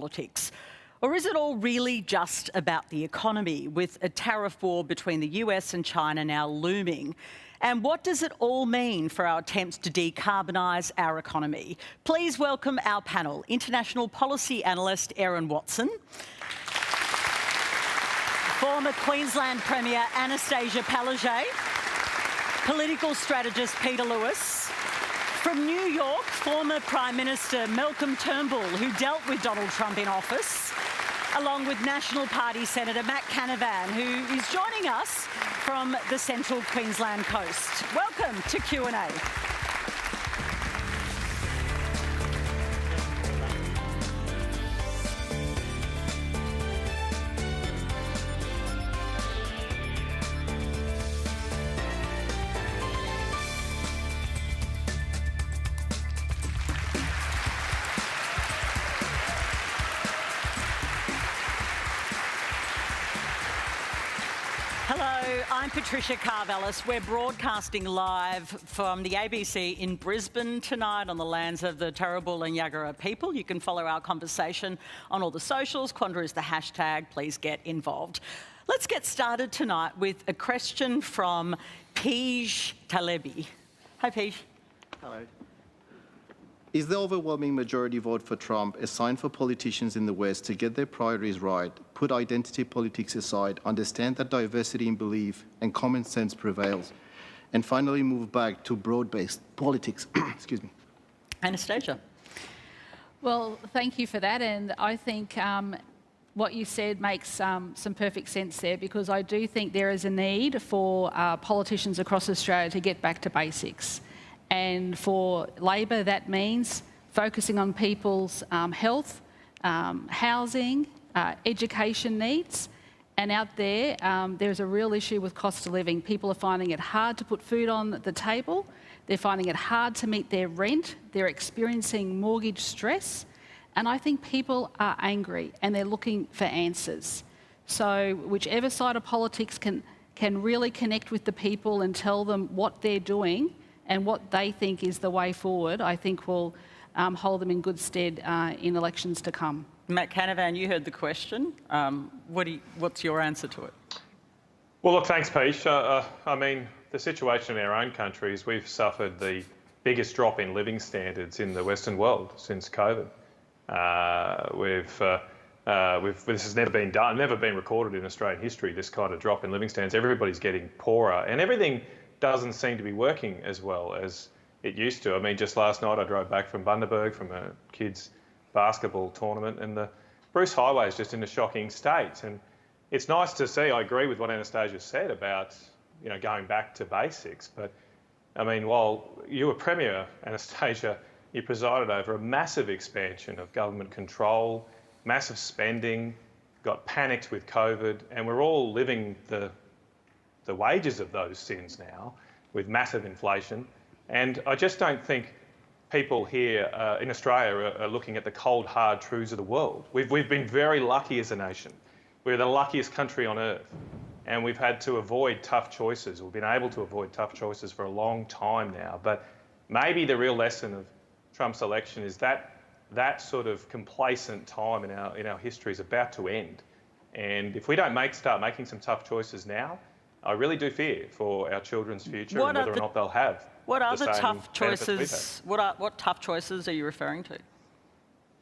politics? Or is it all really just about the economy, with a tariff war between the US and China now looming? And what does it all mean for our attempts to decarbonise our economy? Please welcome our panel, international policy analyst Erin Watson, former Queensland Premier Annastacia Palaszczuk, political strategist Peter Lewis, from New York, former Prime Minister Malcolm Turnbull, who dealt with Donald Trump in office, along with National Party Senator Matt Canavan, who is joining us from the central Queensland coast. Welcome to Q&A. I'm Patricia Carvelis. We're broadcasting live from the ABC in Brisbane tonight on the lands of the Turrbal and Yagara people. You can follow our conversation on all the socials. Qantas is the hashtag. Please get involved. Let's get started tonight with a question from Peej Talebi. Hi, Peej. Hello. Is the overwhelming majority vote for Trump a sign for politicians in the West to get their priorities right, put identity politics aside, understand that diversity in belief and common sense prevails, and finally move back to broad-based politics? Excuse me. Annastacia. Well, thank you for that, and I think what you said makes some perfect sense there, because I do think there is a need for politicians across Australia to get back to basics. And for Labor, that means focusing on people's health, housing, education needs. And out there, there's a real issue with cost of living. People are finding it hard to put food on the table. They're finding it hard to meet their rent. They're experiencing mortgage stress. And I think people are angry and they're looking for answers. So whichever side of politics can really connect with the people and tell them what they're doing and what they think is the way forward, I think will hold them in good stead in elections to come. Matt Canavan, you heard the question. What's your answer to it? Well, look, thanks, Peach. I mean, the situation in our own country is we've suffered the biggest drop in living standards in the Western world since COVID. This has never been done, never been recorded in Australian history, this kind of drop in living standards. Everybody's getting poorer, and everything doesn't seem to be working as well as it used to. I mean, just last night I drove back from Bundaberg from a kids' basketball tournament, and the Bruce Highway is just in a shocking state. And it's nice to see. I agree with what Annastacia said about, you know, going back to basics. But I mean, while you were Premier, Annastacia, you presided over a massive expansion of government control, massive spending, got panicked with COVID, and we're all living the wages of those sins now with massive inflation. And I just don't think people here in Australia are looking at the cold, hard truths of the world. We've been very lucky as a nation. We're the luckiest country on earth, and we've had to avoid tough choices. We've been able to avoid tough choices for a long time now. But maybe the real lesson of Trump's election is that sort of complacent time in our history is about to end. And if we don't start making some tough choices now, I really do fear for our children's future and whether or not they'll have. What are the tough choices? What tough choices are you referring to?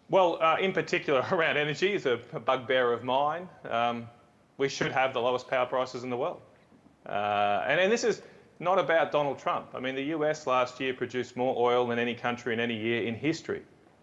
Well, in particular around energy is a bugbear of mine. We should have the lowest power prices in the world. And this is not about Donald Trump. I mean, the US last year produced more oil than any country in any year in history.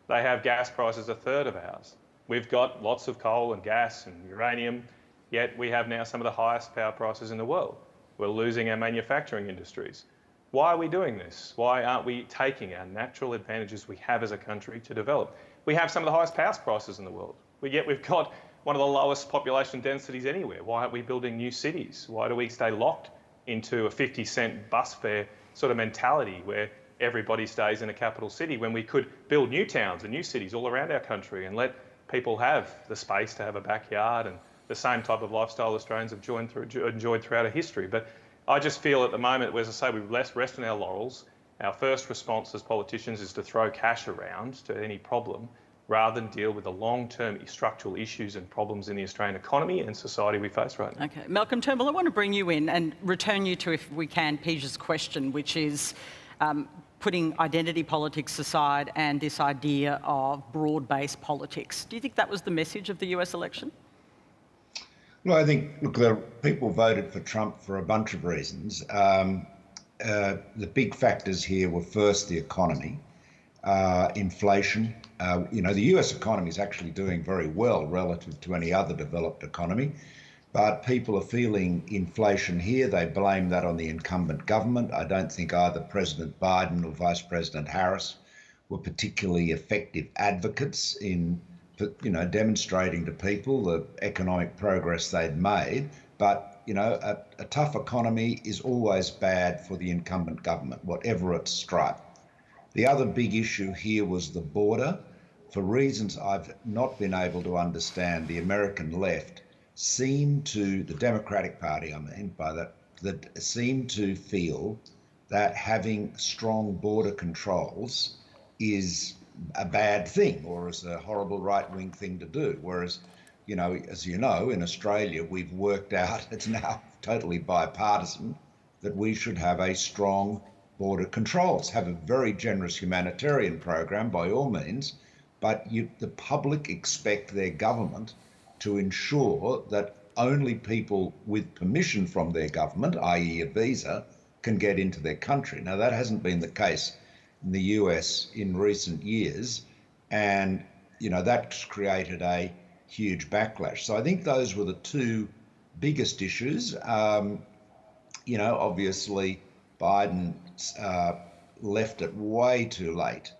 They have gas prices a third of ours. We've got lots of coal and gas and uranium, yet we have now some of the highest power prices in the world. We're losing our manufacturing industries. Why are we doing this? Why aren't we taking our natural advantages we have as a country to develop? We have some of the highest house prices in the world, yet we've got one of the lowest population densities anywhere. Why aren't we building new cities? Why do we stay locked into a 50-cent bus fare sort of mentality where everybody stays in a capital city when we could build new towns and new cities all around our country and let people have the space to have a backyard and the same type of lifestyle Australians have enjoyed throughout our history. But I just feel at the moment, as I say, we've rest on our laurels. Our first response as politicians is to throw cash around to any problem. rather than deal with the long-term structural issues and problems in the Australian economy and society we face right now. Okay. Malcolm Turnbull, I want to bring you in and return you to, if we can, Peter's question, which is putting identity politics aside and this idea of broad-based politics. Do you think that was the message of the US election? Well, I think, look, the people voted for Trump for a bunch of reasons. The big factors here were first the economy, inflation. The US economy is actually doing very well relative to any other developed economy, but people are feeling inflation here. They blame that on the incumbent government. I don't think either President Biden or Vice President Harris were particularly effective advocates in demonstrating to people the economic progress they'd made. But, a tough economy is always bad for the incumbent government, whatever its stripe. The other big issue here was the border. For reasons I've not been able to understand, the American left the Democratic Party, that seem to feel that having strong border controls is a bad thing or is a horrible right-wing thing to do. Whereas, as you know, in Australia, we've worked out, it's now totally bipartisan, that we should have a strong border controls, have a very generous humanitarian program by all means, but the public expect their government to ensure that only people with permission from their government, i.e. a visa, can get into their country. Now, that hasn't been the case in the US in recent years, and that's created a huge backlash. So I think those were the two biggest issues. Obviously Biden left it way too late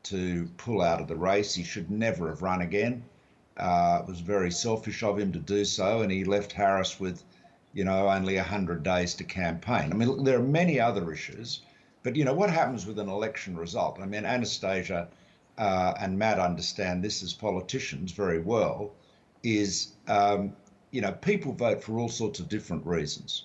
to pull out of the race. He should never have run again. It was very selfish of him to do so, and he left Harris with, only 100 days to campaign. I mean, look, there are many other issues, but what happens with an election result? I mean, Annastacia and Matt understand this as politicians very well, is, people vote for all sorts of different reasons.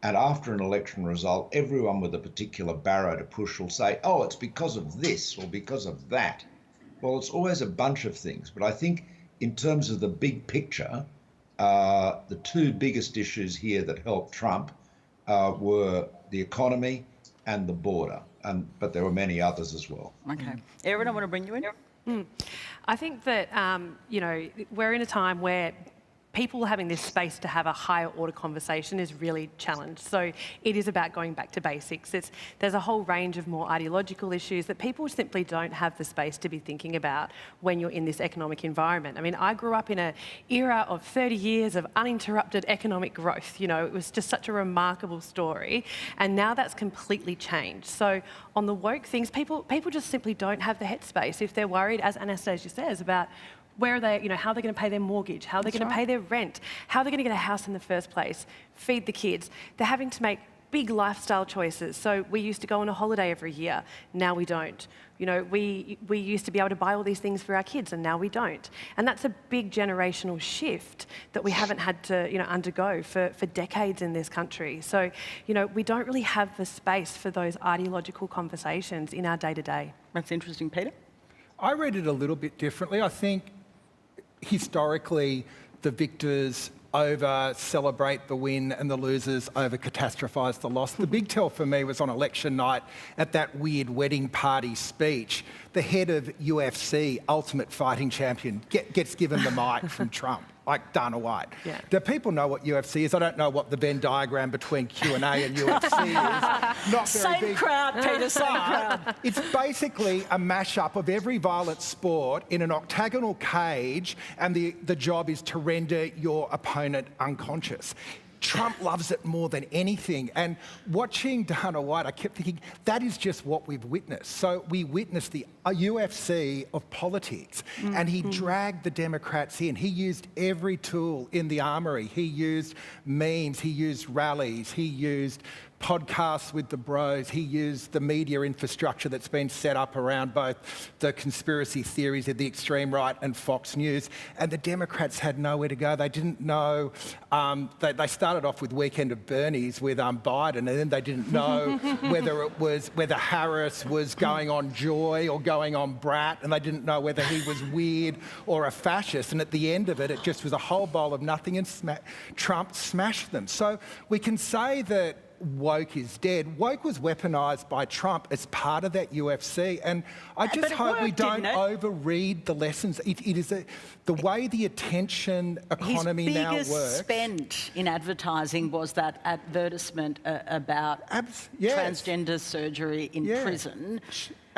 And after an election result, everyone with a particular barrow to push will say, oh, it's because of this or because of that. Well, it's always a bunch of things. But I think in terms of the big picture, the two biggest issues here that helped Trump were the economy and the border. But there were many others as well. Okay. Erin, I want to bring you in. I think that, we're in a time where people having this space to have a higher order conversation is really challenged. So it is about going back to basics. There's a whole range of more ideological issues that people simply don't have the space to be thinking about when you're in this economic environment. I mean, I grew up in an era of 30 years of uninterrupted economic growth. It was just such a remarkable story. And now that's completely changed. So on the woke things, people just simply don't have the headspace if they're worried, as Annastacia says, about where are they, how are they going to pay their mortgage? How are they going to pay their rent? How are they going to get a house in the first place? Feed the kids? They're having to make big lifestyle choices. So we used to go on a holiday every year. Now we don't. We used to be able to buy all these things for our kids, and now we don't. And that's a big generational shift that we haven't had to, undergo for decades in this country. So, we don't really have the space for those ideological conversations in our day-to-day. That's interesting, Peter. I read it a little bit differently. I think historically, the victors over-celebrate the win and the losers over-catastrophise the loss. The big tell for me was on election night at that weird wedding party speech. The head of UFC, Ultimate Fighting Champion, gets given the mic from Trump, like Dana White. Yeah. Do people know what UFC is? I don't know what the Venn diagram between Q&A and UFC is. Not very same big. Crowd, Peter, same crowd. It's basically a mashup of every violent sport in an octagonal cage, and the job is to render your opponent unconscious. Trump loves it more than anything. And watching Dana White, I kept thinking, that is just what we've witnessed. So we witnessed the UFC of politics, and he dragged the Democrats in. He used every tool in the armory. He used memes, he used rallies, he used podcasts with the bros. He used the media infrastructure that's been set up around both the conspiracy theories of the extreme right and Fox News. And the Democrats had nowhere to go. They didn't know. They started off with Weekend of Bernie's with Biden, and then they didn't know whether Harris was going on Joy or going on Brat, and they didn't know whether he was weird or a fascist. And at the end of it, it just was a whole bowl of nothing, and Trump smashed them. So we can say that woke is dead. Woke was weaponised by Trump as part of that UFC, and I just hope we don't overread the lessons. It is the way the attention economy now works. His biggest spend in advertising was that advertisement about transgender surgery in prison.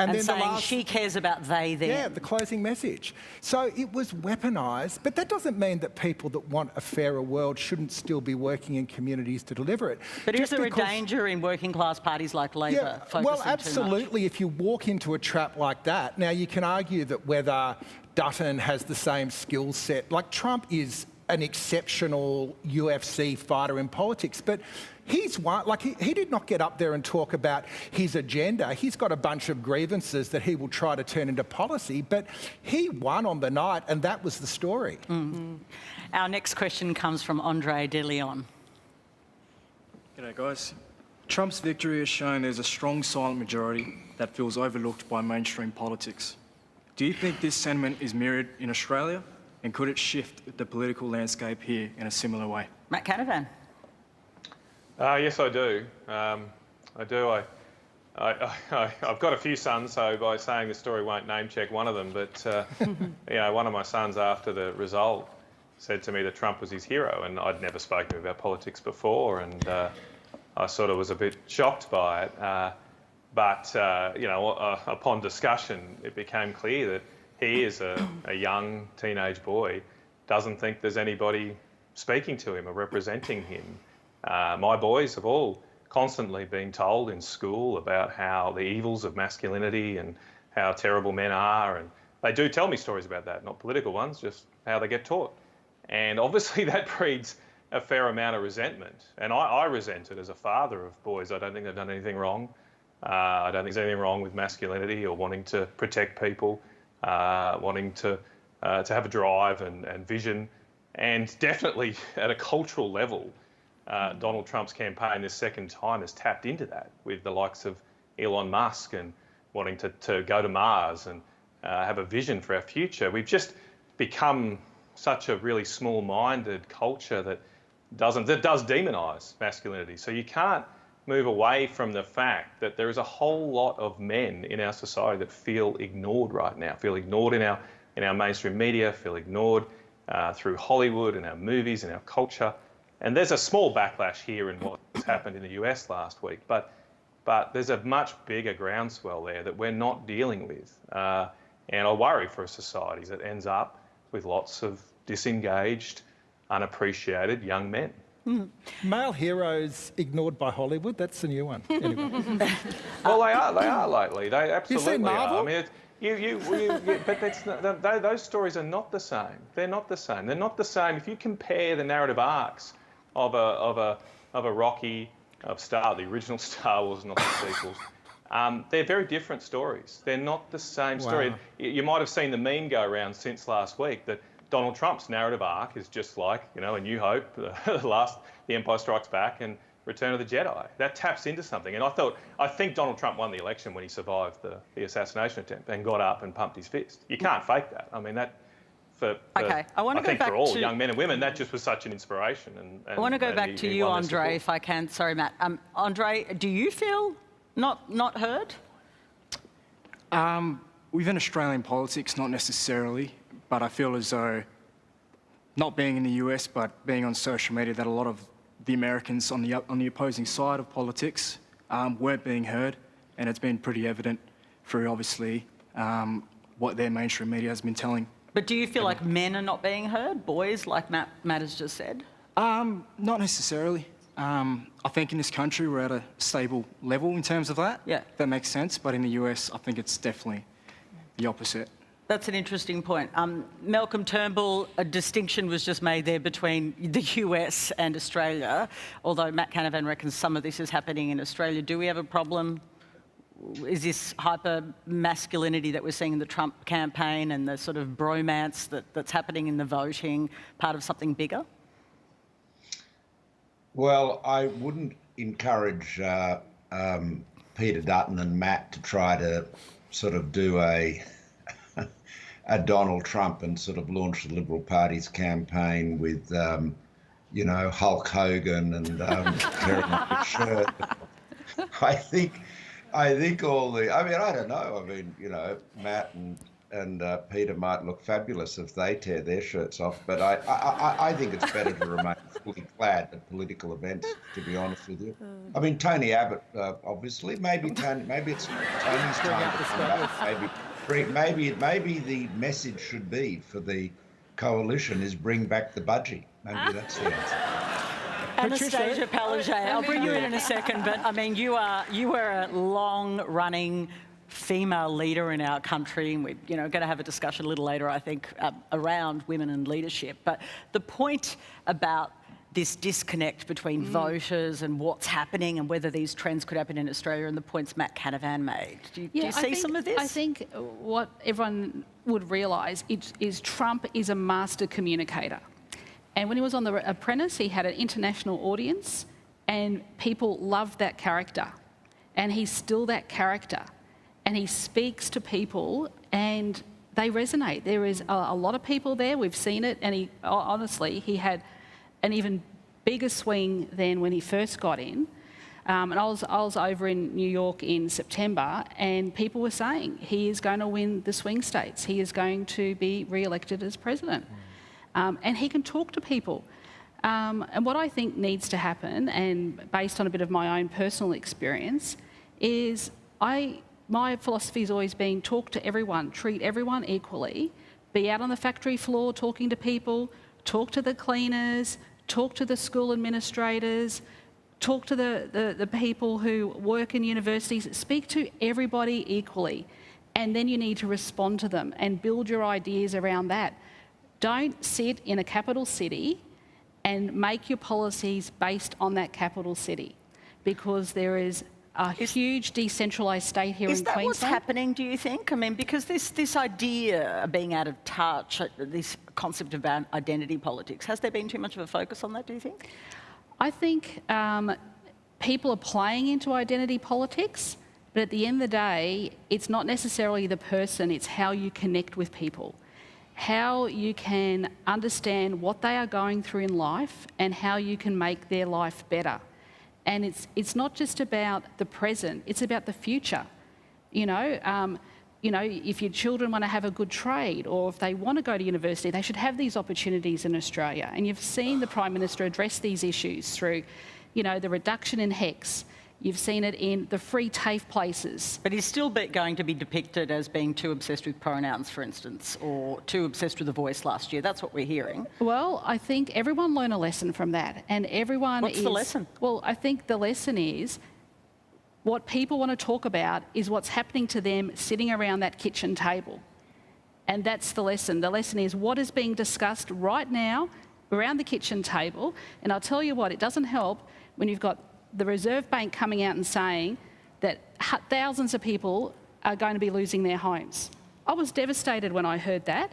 And then saying she cares about they, them. Yeah, the closing message. So it was weaponised, but that doesn't mean that people that want a fairer world shouldn't still be working in communities to deliver it. But is there a danger in working class parties like Labor focusing well, absolutely, if you walk into a trap like that. Now, you can argue that whether Dutton has the same skill set, like Trump is an exceptional UFC fighter in politics, but he's one, like he did not get up there and talk about his agenda. He's got a bunch of grievances that he will try to turn into policy, but he won on the night, and that was the story. Our next question comes from Andre De Leon. G'day guys. Trump's victory has shown there's a strong silent majority that feels overlooked by mainstream politics. Do you think this sentiment is mirrored in Australia? And could it shift the political landscape here in a similar way? Matt Canavan. Yes, I do. I do. I've got a few sons, so by saying the story won't name check one of them, but you know, one of my sons after the result said to me that Trump was his hero, and I'd never spoken to him about politics before, and I sort of was a bit shocked by it. But you know, upon discussion, it became clear that he is a young teenage boy, doesn't think there's anybody speaking to him or representing him. My boys have all constantly been told in school about how the evils of masculinity and how terrible men are, and they do tell me stories about that, not political ones, just how they get taught. And obviously that breeds a fair amount of resentment, and I resent it as a father of boys. I don't think they've done anything wrong. I don't think there's anything wrong with masculinity or wanting to protect people. Wanting to have a drive and vision, and definitely at a cultural level, Donald Trump's campaign this second time has tapped into that with the likes of Elon Musk and wanting to go to Mars and have a vision for our future. We've just become such a really small-minded culture that does demonise masculinity. So you can't move away from the fact that there is a whole lot of men in our society that feel ignored right now, feel ignored in our mainstream media, feel ignored through Hollywood and our movies and our culture. And there's a small backlash here in what's happened in the US last week, but there's a much bigger groundswell there that we're not dealing with. And I worry for a society that ends up with lots of disengaged, unappreciated young men. Male heroes ignored by Hollywood, that's the new one. Anyway. Well, they are lately. They absolutely you seen Marvel? are. I mean, but that's not, those stories are not the same. They're not the same. They're not the same. If you compare the narrative arcs of a Rocky, of the original Star Wars, not the sequels, they're very different stories. They're not the same story. You might have seen the meme go around since last week that Donald Trump's narrative arc is just like, you know, A New Hope, The Empire Strikes Back, and Return of the Jedi. That taps into something. And I think Donald Trump won the election when he survived the assassination attempt and got up and pumped his fist. You can't fake that. I mean, that I think for all young men and women, that just was such an inspiration. And I want to go back to you, Andre, if I can. Sorry, Matt. Andre, do you feel not heard? Within Australian politics, not necessarily. But I feel as though, not being in the US, but being on social media, that a lot of the Americans on the opposing side of politics weren't being heard, and it's been pretty evident through, obviously, what their mainstream media has been telling. But do you feel like men are not being heard, boys, like Matt has just said? Not necessarily. I think in this country we're at a stable level in terms of that. Yeah. That makes sense, but in the US, I think it's definitely the opposite. That's an interesting point. Malcolm Turnbull, a distinction was just made there between the US and Australia, although Matt Canavan reckons some of this is happening in Australia. Do we have a problem? Is this hyper-masculinity that we're seeing in the Trump campaign and the sort of bromance that's happening in the voting part of something bigger? Well, I wouldn't encourage Peter Dutton and Matt to try to sort of do a Donald Trump and sort of launch the Liberal Party's campaign with, you know, Hulk Hogan and wearing a big shirt. I think all the, I mean, I don't know. I mean, you know, Matt and Peter might look fabulous if they tear their shirts off, but I think it's better to remain fully clad at political events, to be honest with you. I mean, Tony Abbott, obviously, maybe it's Tony's time to come back. Maybe the message should be for the coalition is bring back the budgie. Maybe that's the answer. Annastacia Palaszczuk, I'll bring you in a second, but I mean, you were a long-running female leader in our country, and we're going to have a discussion a little later, I think, around women and leadership. But the point about this disconnect between voters and what's happening and whether these trends could happen in Australia and the points Matt Canavan made. Do you see some of this? I think what everyone would realise is Trump is a master communicator. And when he was on The Apprentice, he had an international audience and people loved that character. And he's still that character. And he speaks to people and they resonate. There is a lot of people there, we've seen it, and he had an even bigger swing than when he first got in. And I was over in New York in September, and people were saying he is going to win the swing states. He is going to be re-elected as president. And he can talk to people. And what I think needs to happen, and based on a bit of my own personal experience, is my philosophy has always been talk to everyone, treat everyone equally, be out on the factory floor talking to people, talk to the cleaners, talk to the school administrators, talk to the people who work in universities, speak to everybody equally, and then you need to respond to them and build your ideas around that. Don't sit in a capital city and make your policies based on that capital city, because there is a huge decentralised state here in Queensland. Is that what's happening, do you think? I mean, because this idea of being out of touch, this concept about identity politics, has there been too much of a focus on that, do you think? I think people are playing into identity politics, but at the end of the day, it's not necessarily the person, it's how you connect with people. How you can understand what they are going through in life and how you can make their life better. And it's not just about the present, it's about the future. If your children want to have a good trade or if they want to go to university, they should have these opportunities in Australia. And you've seen the Prime Minister address these issues through, the reduction in HECS. You've seen it in the free TAFE places. But he's still going to be depicted as being too obsessed with pronouns, for instance, or too obsessed with the voice last year. That's what we're hearing. Well, I think everyone learned a lesson from that. And everyone What's the lesson? Well, I think the lesson is what people want to talk about is what's happening to them sitting around that kitchen table. And that's the lesson. The lesson is what is being discussed right now around the kitchen table. And I'll tell you what, it doesn't help when you've got the Reserve Bank coming out and saying that thousands of people are going to be losing their homes. I was devastated when I heard that.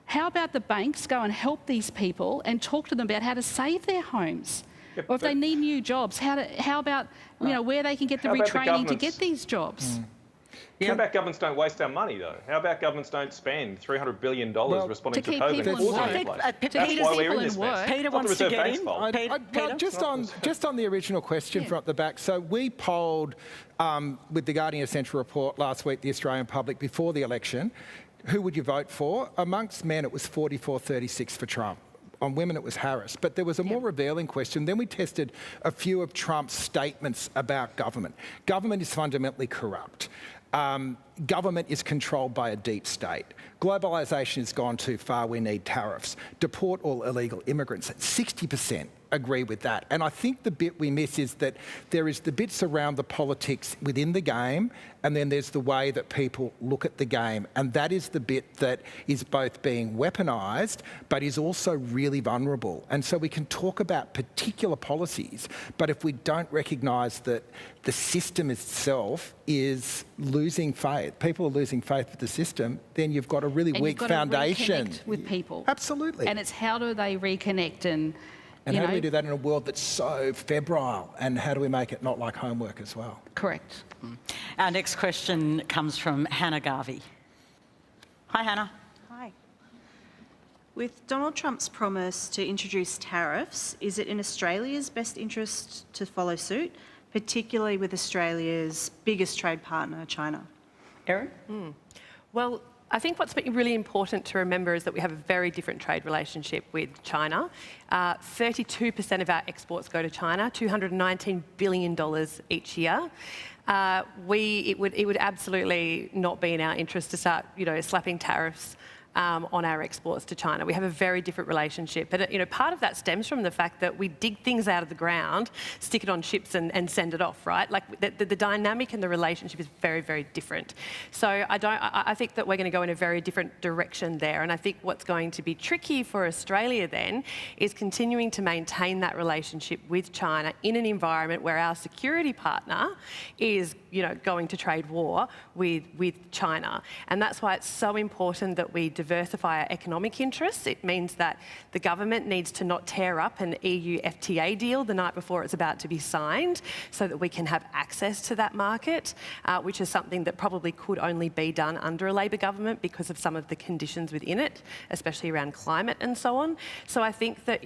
How about the banks go and help these people and talk to them about how to save their homes? Yep, or if they need new jobs, how about where they can get the retraining to get these jobs? How about governments don't waste our money, though? How about governments don't spend $300 billion responding to COVID? That's why we're in this mess. Peter wants to get in. Just on the original question from the back. So we polled with the Guardian Essential report last week, the Australian public, before the election. Who would you vote for? Amongst men, it was 44-36 for Trump. On women, it was Harris. But there was a more revealing question. Then we tested a few of Trump's statements about government. Government is fundamentally corrupt. government is controlled by a deep state. Globalisation has gone too far, we need tariffs. Deport all illegal immigrants. 60% agree with that. And I think the bit we miss is that there is the bits around the politics within the game, and then there's the way that people look at the game. And that is the bit that is both being weaponised, but is also really vulnerable. And so we can talk about particular policies, but if we don't recognise that the system itself is losing faith, people are losing faith with the system, then you've got a really weak foundation. Reconnect with people. Absolutely. And it's how do they reconnect and how do we do that in a world that's so febrile? And how do we make it not like homework as well? Correct. Our next question comes from Hannah Garvey. Hi, Hannah. Hi. With Donald Trump's promise to introduce tariffs, is it in Australia's best interest to follow suit, particularly with Australia's biggest trade partner, China? Erin? Well, I think what's really important to remember is that we have a very different trade relationship with China. 32% of our exports go to China, $219 billion each year. It would absolutely not be in our interest to start, slapping tariffs on our exports to China. We have a very different relationship. But, part of that stems from the fact that we dig things out of the ground, stick it on ships and send it off, right? Like the dynamic and the relationship is very, very different. So I think that we're going to go in a very different direction there. And I think what's going to be tricky for Australia then is continuing to maintain that relationship with China in an environment where our security partner is, going to trade war with China. And that's why it's so important that we diversify our economic interests. It means that the government needs to not tear up an EU FTA deal the night before it's about to be signed so that we can have access to that market, which is something that probably could only be done under a Labor government because of some of the conditions within it, especially around climate and so on. So I think that,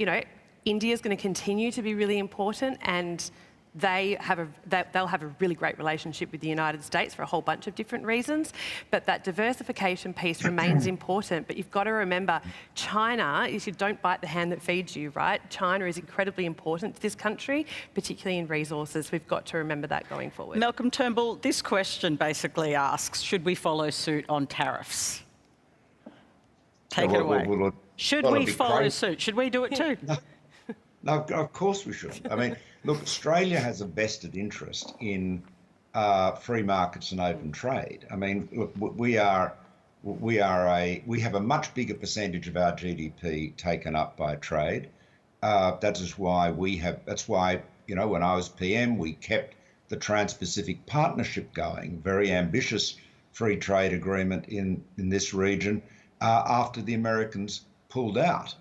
India is going to continue to be really important, and they'll have a really great relationship with the United States for a whole bunch of different reasons. But that diversification piece remains important. But you've got to remember, China, if you don't bite the hand that feeds you, right? China is incredibly important to this country, particularly in resources. We've got to remember that going forward. Malcolm Turnbull, this question basically asks, should we follow suit on tariffs? Take it away. Should we follow suit? Should we do it too? No, of course we should. I mean, look, Australia has a vested interest in free markets and open trade. I mean, look, we have a much bigger percentage of our GDP taken up by trade. That's why, when I was PM, we kept the Trans-Pacific Partnership going, very ambitious free trade agreement in this region after the Americans pulled out.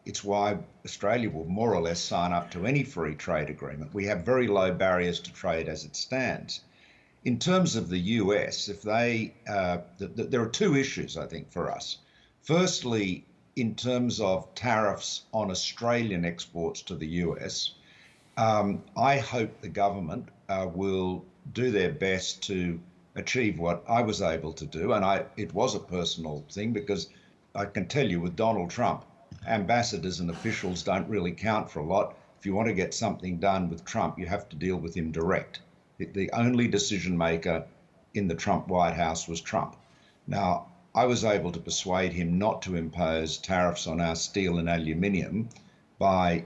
It's why Australia will more or less sign up to any free trade agreement. We have very low barriers to trade as it stands. In terms of the US, there are two issues, I think, for us. Firstly, in terms of tariffs on Australian exports to the US, I hope the government will do their best to achieve what I was able to do. And it was a personal thing, because I can tell you, with Donald Trump, ambassadors and officials don't really count for a lot. If you want to get something done with Trump, you have to deal with him direct. The only decision maker in the Trump White House was Trump. Now, I was able to persuade him not to impose tariffs on our steel and aluminium by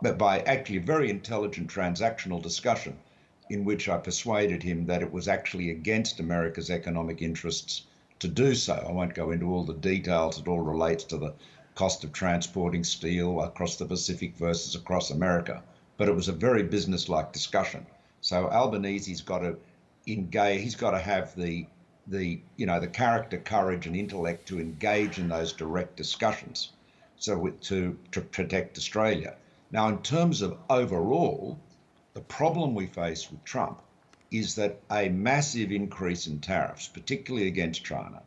actually a very intelligent transactional discussion in which I persuaded him that it was actually against America's economic interests to do so. I won't go into all the details. It all relates to the cost of transporting steel across the Pacific versus across America. But it was a very business-like discussion. So Albanese's got to engage. He's got to have the character, courage, and intellect to engage in those direct discussions, to protect Australia. Now, in terms of overall, the problem we face with Trump is that a massive increase in tariffs, particularly against China,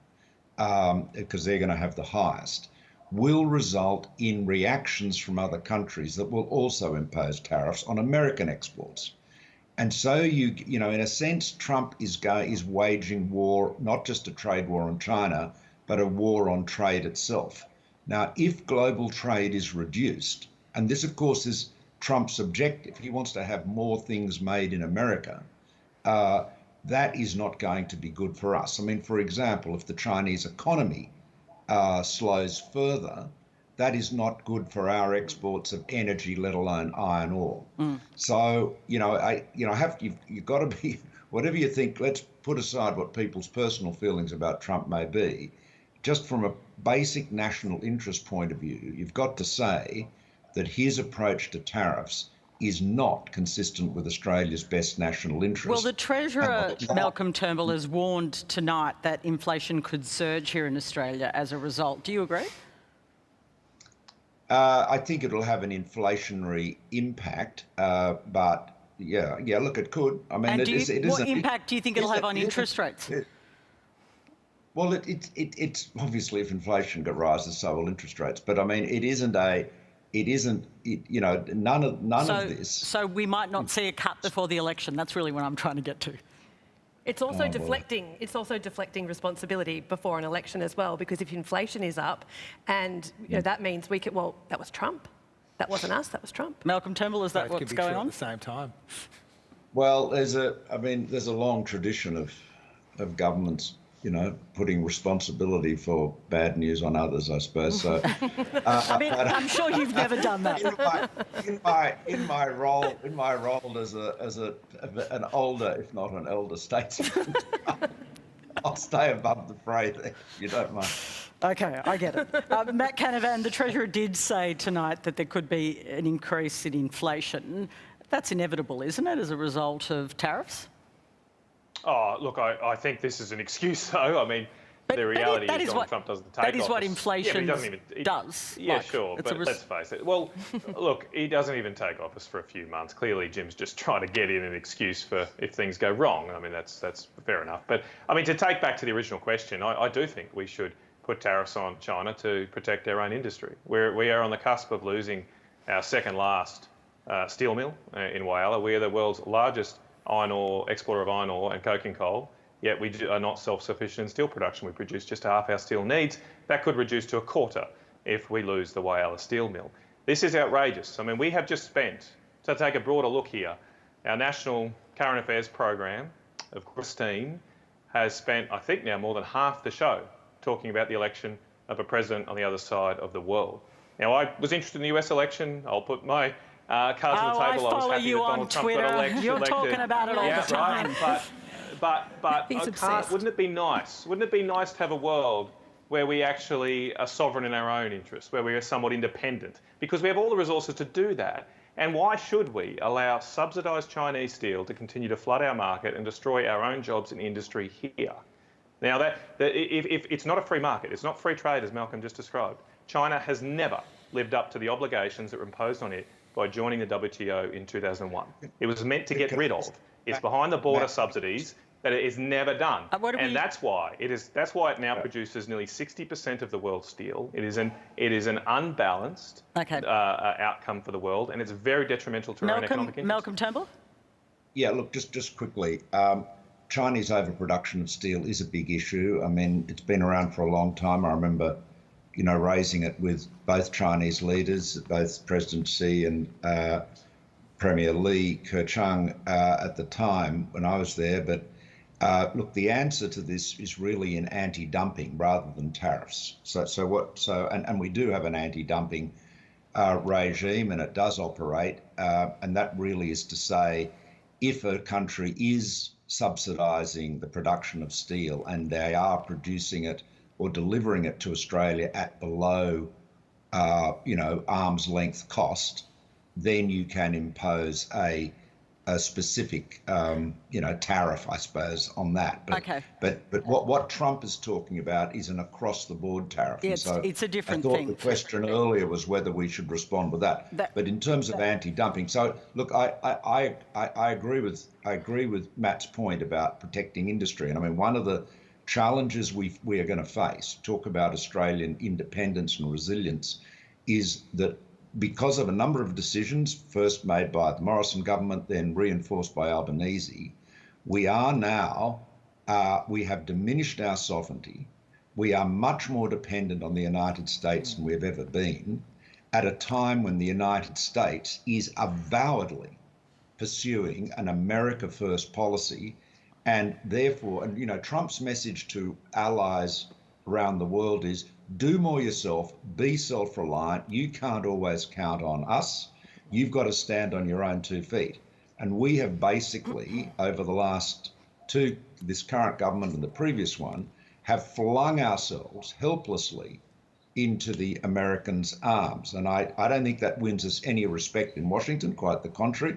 because they're going to have the highest, will result in reactions from other countries that will also impose tariffs on American exports. And so, in a sense, Trump is waging war, not just a trade war on China, but a war on trade itself. Now, if global trade is reduced, and this, of course, is Trump's objective, he wants to have more things made in America, that is not going to be good for us. I mean, for example, if the Chinese economy slows further, that is not good for our exports of energy, let alone iron ore. So, you've got to be, whatever you think, let's put aside what people's personal feelings about Trump may be. Just from a basic national interest point of view, you've got to say that his approach to tariffs is not consistent with Australia's best national interest. Well, the Treasurer, Malcolm Turnbull, has warned tonight that inflation could surge here in Australia as a result. Do you agree? I think it'll have an inflationary impact, but yeah, look, it could. I mean, and what impact do you think it'll have on interest rates? Well, it's obviously if inflation rises, so will interest rates. But I mean, none of this. So we might not see a cut before the election. That's really what I'm trying to get to. It's also deflecting. It's also deflecting responsibility before an election as well, because if inflation is up, and that means we could. Well, that was Trump. That wasn't us. That was Trump. Malcolm Turnbull, is that what's going on? At the same time. Well, there's a long tradition of governments, putting responsibility for bad news on others, I suppose. So, I'm sure you've never done that. In my role as an older, if not an elder statesman, I'll stay above the fray there, if you don't mind. Okay, I get it. Matt Canavan, the Treasurer did say tonight that there could be an increase in inflation. That's inevitable, isn't it, as a result of tariffs? Oh, look, I think this is an excuse, though. I mean, the reality is Donald Trump doesn't take office. That is what inflation does. Yeah, sure, but let's face it. Well, look, he doesn't even take office for a few months. Clearly, Jim's just trying to get in an excuse for if things go wrong. I mean, that's fair enough. But, I mean, to take back to the original question, I do think we should put tariffs on China to protect our own industry. We are on the cusp of losing our second last steel mill in Whyalla. We are the world's largest exporter of iron ore and coking coal, yet we are not self-sufficient in steel production. We produce just half our steel needs. That could reduce to a quarter if we lose the Whyalla steel mill. This is outrageous. I mean, we have just spent, to take a broader look here, our National Current Affairs program of Christine has spent, I think now, more than half the show talking about the election of a president on the other side of the world. Now, I was interested in the US election. I'll put my cards on the table. I follow you on Twitter. You're talking about it all the time. But wouldn't it be nice? Wouldn't it be nice to have a world where we actually are sovereign in our own interests, where we are somewhat independent? Because we have all the resources to do that. And why should we allow subsidised Chinese steel to continue to flood our market and destroy our own jobs in industry here? Now, if it's not a free market, it's not free trade, as Malcolm just described. China has never lived up to the obligations that were imposed on it by joining the WTO in 2001. It was meant to get rid of. It's behind the border subsidies that it is never done. And that's why it now produces nearly 60% of the world's steel. It is an unbalanced outcome for the world, and it's very detrimental to our own economic interests. Malcolm Turnbull? Yeah, look, just quickly. Chinese overproduction of steel is a big issue. I mean, it's been around for a long time. I remember, raising it with both Chinese leaders, both President Xi and Premier Li Keqiang at the time when I was there. But look, the answer to this is really in anti-dumping rather than tariffs. And we do have an anti-dumping regime, and it does operate. And that really is to say, if a country is subsidising the production of steel and they are producing it or delivering it to Australia at below, arm's length cost, then you can impose a specific, tariff, I suppose, on that. But what Trump is talking about is an across-the-board tariff. Yeah, it's a different thing. I thought the question earlier was whether we should respond with that. But in terms of anti-dumping, so look, I agree with Matt's point about protecting industry, and I mean one of the challenges we are going to face, talk about Australian independence and resilience, is that because of a number of decisions, first made by the Morrison government, then reinforced by Albanese, we are now, we have diminished our sovereignty. We are much more dependent on the United States than we've ever been, at a time when the United States is avowedly pursuing an America First policy, And therefore, and you know, Trump's message to allies around the world is do more yourself, be self-reliant. You can't always count on us. You've got to stand on your own 2 feet. And we have basically, over the last two, this current government and the previous one, have flung ourselves helplessly into the Americans' arms. And I don't think that wins us any respect in Washington, quite the contrary.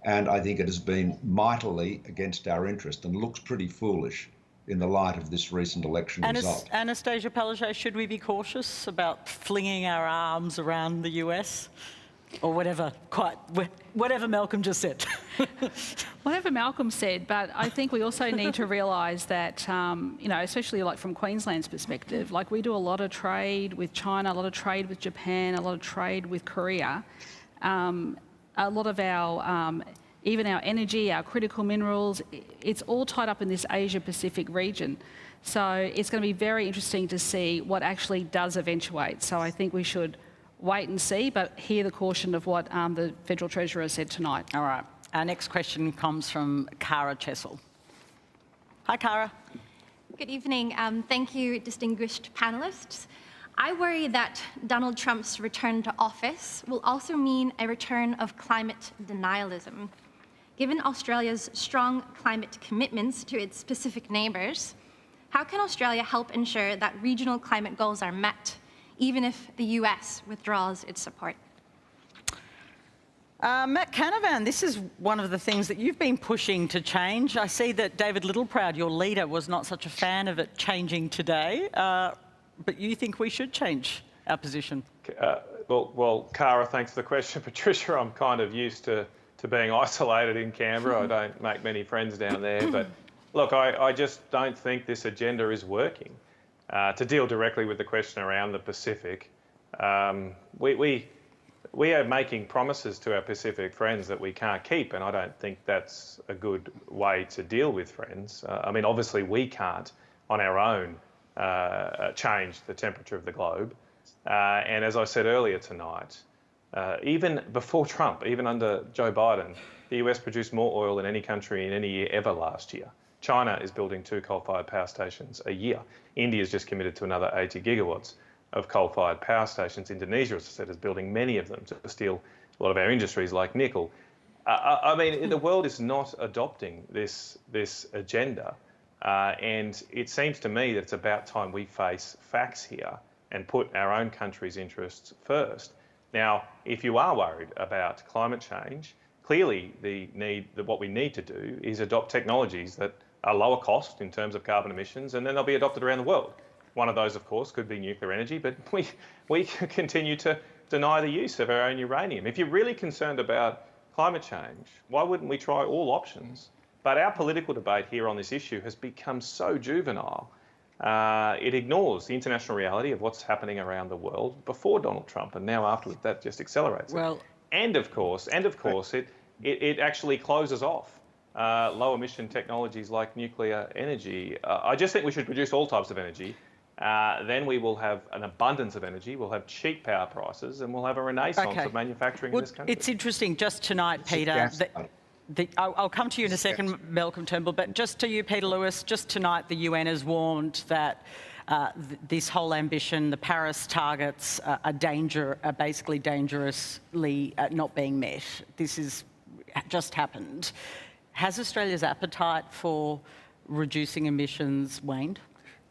And I think it has been mightily against our interest and looks pretty foolish in the light of this recent election result. Annastacia Palaszczuk, should we be cautious about flinging our arms around the US? Or whatever Malcolm just said. Whatever Malcolm said, but I think we also need to realise that, you know, especially like from Queensland's perspective, like we do a lot of trade with China, a lot of trade with Japan, a lot of trade with Korea. A lot of our, even our energy, our critical minerals, it's all tied up in this Asia-Pacific region. So it's going to be very interesting to see what actually does eventuate. So I think we should wait and see, but hear the caution of what the Federal Treasurer said tonight. All right. Our next question comes from Cara Chessel. Hi, Cara. Good evening. Thank you, distinguished panellists. I worry that Donald Trump's return to office will also mean a return of climate denialism. Given Australia's strong climate commitments to its Pacific neighbours, how can Australia help ensure that regional climate goals are met, even if the US withdraws its support? Matt Canavan, this is one of the things that you've been pushing to change. I see that David Littleproud, your leader, was not such a fan of it changing today, but you think we should change our position? Well, Cara, thanks for the question. Patricia, I'm kind of used to being isolated in Canberra. I don't make many friends down there, but look, I just don't think this agenda is working. To deal directly with the question around the Pacific, we are making promises to our Pacific friends that we can't keep, and I don't think that's a good way to deal with friends. I mean, obviously we can't on our own change the temperature of the globe. And as I said earlier tonight, even before Trump, even under Joe Biden, the US produced more oil than any country in any year ever last year. China is building 2 coal-fired power stations a year. India's just committed to another 80 gigawatts of coal-fired power stations. Indonesia, as I said, is building many of them to steal a lot of our industries like nickel. I mean, the world is not adopting this agenda. And it seems to me that it's about time we face facts here and put our own country's interests first. Now, if you are worried about climate change, clearly what we need to do is adopt technologies that are lower cost in terms of carbon emissions, and then they'll be adopted around the world. One of those, of course, could be nuclear energy, but we continue to deny the use of our own uranium. If you're really concerned about climate change, why wouldn't we try all options? But our political debate here on this issue has become so juvenile. It ignores the international reality of what's happening around the world before Donald Trump, and now afterwards that just accelerates it. And of course, it actually closes off low emission technologies like nuclear energy. I just think we should produce all types of energy. Then we will have an abundance of energy, we'll have cheap power prices, and we'll have a renaissance of manufacturing in this country. It's interesting, just tonight, Peter, I'll come to you in a second, Malcolm Turnbull, but just to you, Peter Lewis, just tonight the UN has warned that this whole ambition, the Paris targets, are basically dangerously not being met. This is just happened. Has Australia's appetite for reducing emissions waned?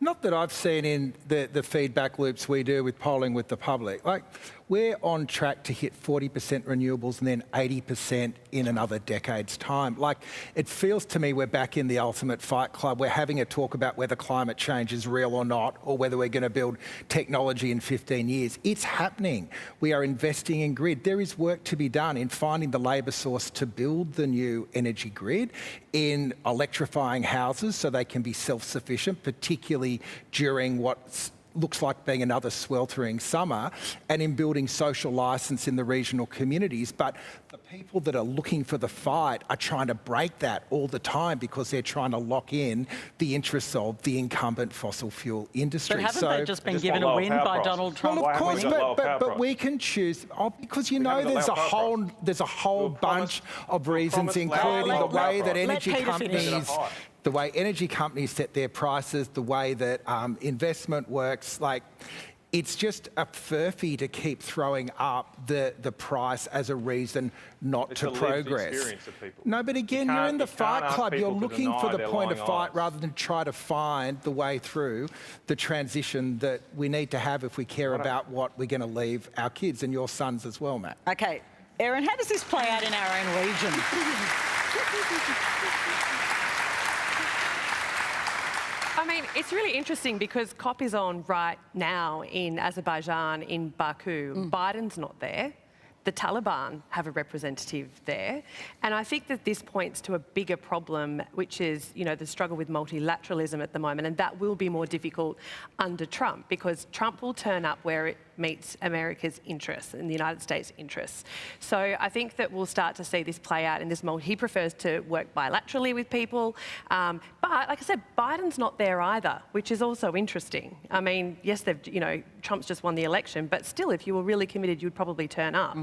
Not that I've seen in the feedback loops we do with polling with the public. Like, we're on track to hit 40% renewables and then 80% in another decade's time. Like, it feels to me we're back in the ultimate fight club. We're having a talk about whether climate change is real or not, or whether we're going to build technology in 15 years. It's happening. We are investing in grid. There is work to be done in finding the labour source to build the new energy grid, in electrifying houses so they can be self-sufficient, particularly during what looks like being another sweltering summer, and in building social licence in the regional communities. But the people that are looking for the fight are trying to break that all the time because they're trying to lock in the interests of the incumbent fossil fuel industry. But haven't they just been given a win by Donald Trump? Well, of course, but we can choose, because you know there's a whole bunch of reasons, including the way that energy companies the way energy companies set their prices, the way that investment works, like, it's just a furphy to keep throwing up the price as a reason not to progress. Experience of people. No, but again, you're in the Fight Club. You're looking for the point of fight rather than try to find the way through the transition that we need to have if we care about what we're going to leave our kids and your sons as well, Matt. Okay, Erin, how does this play out in our own region? I mean, it's really interesting because COP is on right now in Azerbaijan, in Baku. Biden's not there. The Taliban have a representative there. And I think that this points to a bigger problem, which is, you know, the struggle with multilateralism at the moment. And that will be more difficult under Trump because Trump will turn up where it meets America's interests and the United States' interests. So I think that we'll start to see this play out in this he prefers to work bilaterally with people. But like I said, Biden's not there either, which is also interesting. I mean, yes, Trump's just won the election, but still, if you were really committed, you'd probably turn up.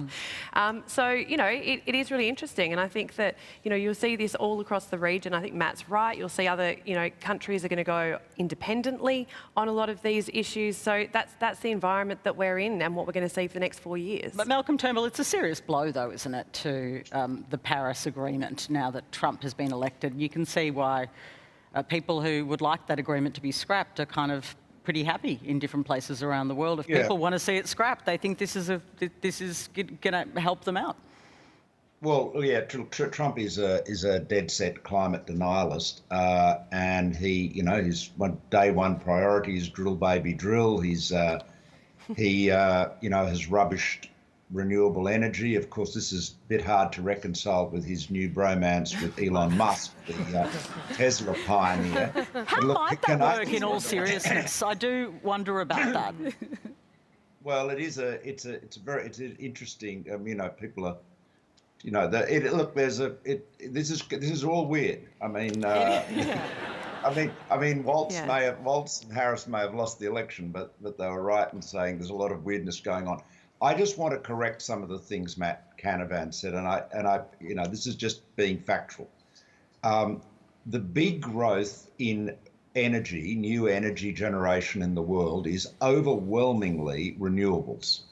So, you know, it is really interesting. And I think that, you know, you'll see this all across the region. I think Matt's right. You'll see other, you know, countries are going to go independently on a lot of these issues. So that's the environment that we're in and what we're going to see for the next 4 years. But Malcolm Turnbull, it's a serious blow, though, isn't it, to the Paris Agreement now that Trump has been elected. You can see why people who would like that agreement to be scrapped are kind of pretty happy in different places around the world. If people want to see it scrapped, they think this is going to help them out. Well, yeah, Trump is a dead set climate denialist, and he, you know, his day one priority is drill baby drill. He you know, has rubbished renewable energy. Of course, this is a bit hard to reconcile with his new bromance with Elon Musk, the Tesla pioneer. How might that work in all seriousness? I do wonder about that. Well, it's interesting. You know, people are, you know, this is all weird. I mean, I mean, Waltz and Harris may have lost the election, but they were right in saying there's a lot of weirdness going on. I just want to correct some of the things Matt Canavan said, and I, you know, this is just being factual. The big growth in energy, new energy generation in the world, is overwhelmingly renewables.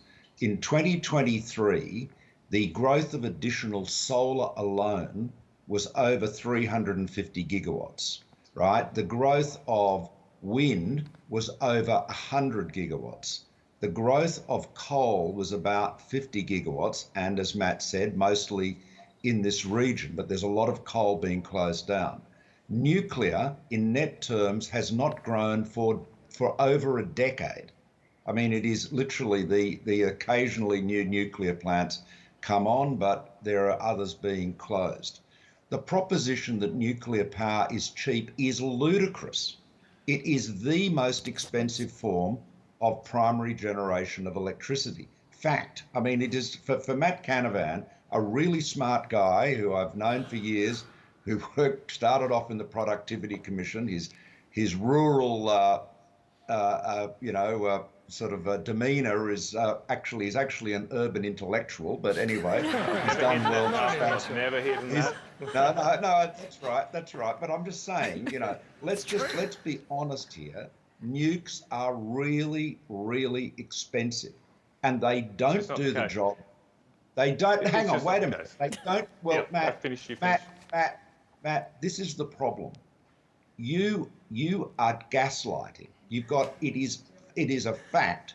In 2023, the growth of additional solar alone was over 350 gigawatts, right? The growth of wind was over 100 gigawatts. The growth of coal was about 50 gigawatts, and as Matt said, mostly in this region, but there's a lot of coal being closed down. Nuclear, in net terms, has not grown for over a decade. I mean, it is literally the occasionally new nuclear plants come on, but there are others being closed. The proposition that nuclear power is cheap is ludicrous. It is the most expensive form of primary generation of electricity. Fact. I mean, it is, for Matt Canavan, a really smart guy who I've known for years, who started off in the Productivity Commission. His rural, you know, sort of demeanour is actually an urban intellectual. But anyway, he's done well. Never hidden that. No, that's right. But I'm just saying, you know, let's be honest here. Nukes are really, really expensive, and they don't do the job. They don't. Hang on, wait a minute. They don't. Well, Matt, this is the problem. You are gaslighting. You've got. It is a fact.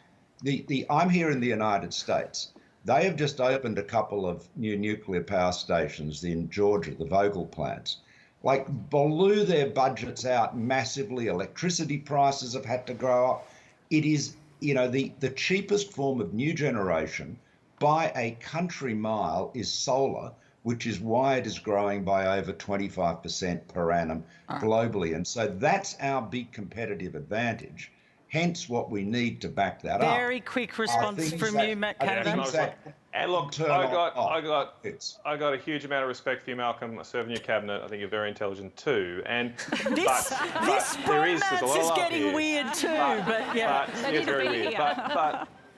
I'm here in the United States. They have just opened a couple of new nuclear power stations in Georgia, the Vogtle plants. Like, blew their budgets out massively. Electricity prices have had to grow up. It is, you know, the cheapest form of new generation by a country mile is solar, which is why it is growing by over 25% per annum globally. And so that's our big competitive advantage. Hence what we need to back that up. Very quick response from you, Matt Canavan. And look, I got a huge amount of respect for you, Malcolm. I serve in your cabinet. I think you're very intelligent too. And this bromance is getting weird too. But yeah, it's very weird.